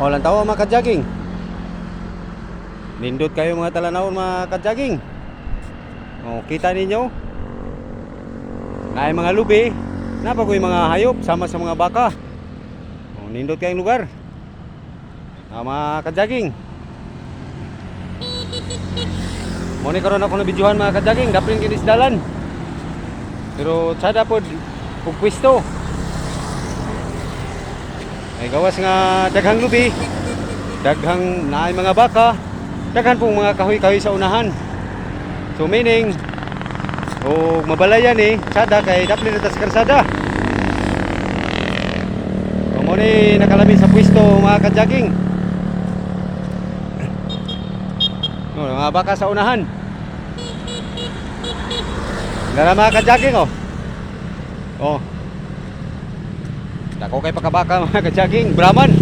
Walang tawa mga ka-jogging. Nindot kayo mga talanawon mga ka-jogging. Oh, kita ninyo? Naay mga lubi, napagoy mga hayop sama sa mga baka. Oh, nindot kayong lugar. Mga ka-jogging. Mo ni karon ako na bidyuhan mga ka-jogging, dapin kinis dalan. Pero sada pod ug pwesto. Ay gawas nga daghang lubi, daghang naay mga baka, daghan pong mga kahoy-kahoy sa unahan. So meaning o mabalayan sada kay daplin na sa karsada. Mo ni nakalami sa pwesto mga ka-jogging. No, mga baka sa unahan. Dara mga ka-jogging Oh. Dako kay pakabaka mga ka-jogging, Brahman.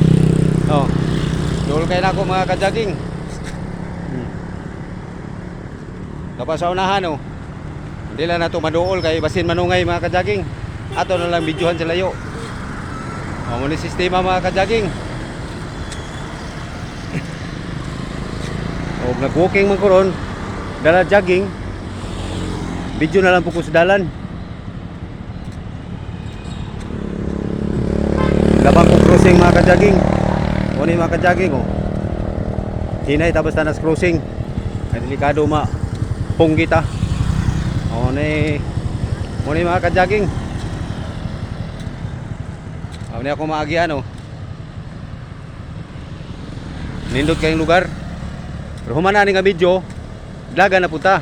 Oh. Dul kay nako mga ka-jogging. Dapat sa unahan Hindi lang nato maduol kay basin manungay mga ka-jogging. Ato na lang bidyuhan sa layo. Mo ni sistema mga ka-jogging. Nag-walking man ko ron, dala jogging. Video na lang po ko sa dalan. Labang ko crossing mga ka-jogging. O ni mga ka-jogging Hinay tapos tanas crossing. Ay delikado punggita. O ni mga ka-jogging. O ni ako maagian Nindot kayong lugar. Pero humana nga video, daga na punta.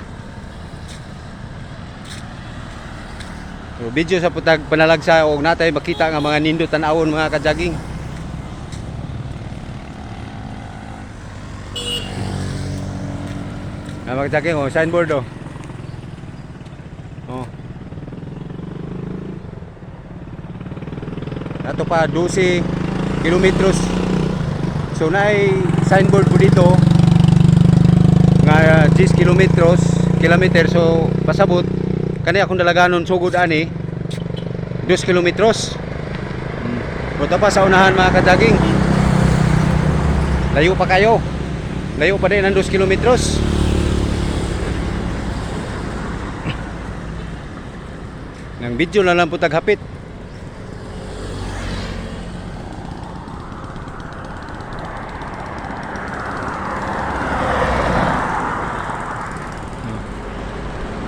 So, video sa putag panalagsa og natay makita nga mga nindot tan-awon mga ka-jogging. Mga ka-jogging signboard Ato pa 12 kilometros. So naay signboard po dito nga 10 kilometer so pasabot kani akong dalaganon sugod ani 2 kilometros. Punta pa sa unahan mga ka-jogging. Layo pa kayo. Layo pa din ang 2 kilometros. Nang video na lang po taghapit.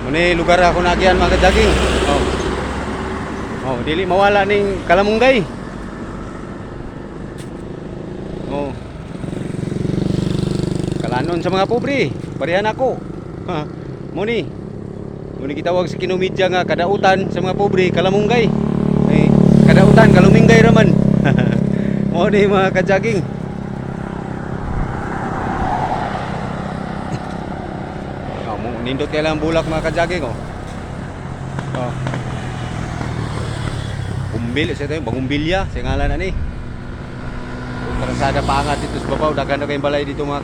Muni lugar ako nagian mga ka-jogging. Dili mawala ning kalamunggay. Kalanon sa mga pobre, parehan ako. Muni gitawag sa kinumidya nga kadautan sa mga pobre, kalamunggay. Kadautan, kaluminggay raman. Muni mga ka-jogging. Nindot kay lang bulak mga ka-jogging Bumbil sa tayo, bagumbilya sa ngalan ani. Karasada pa angat dito sa babaw, daghan na kayong balay dito mga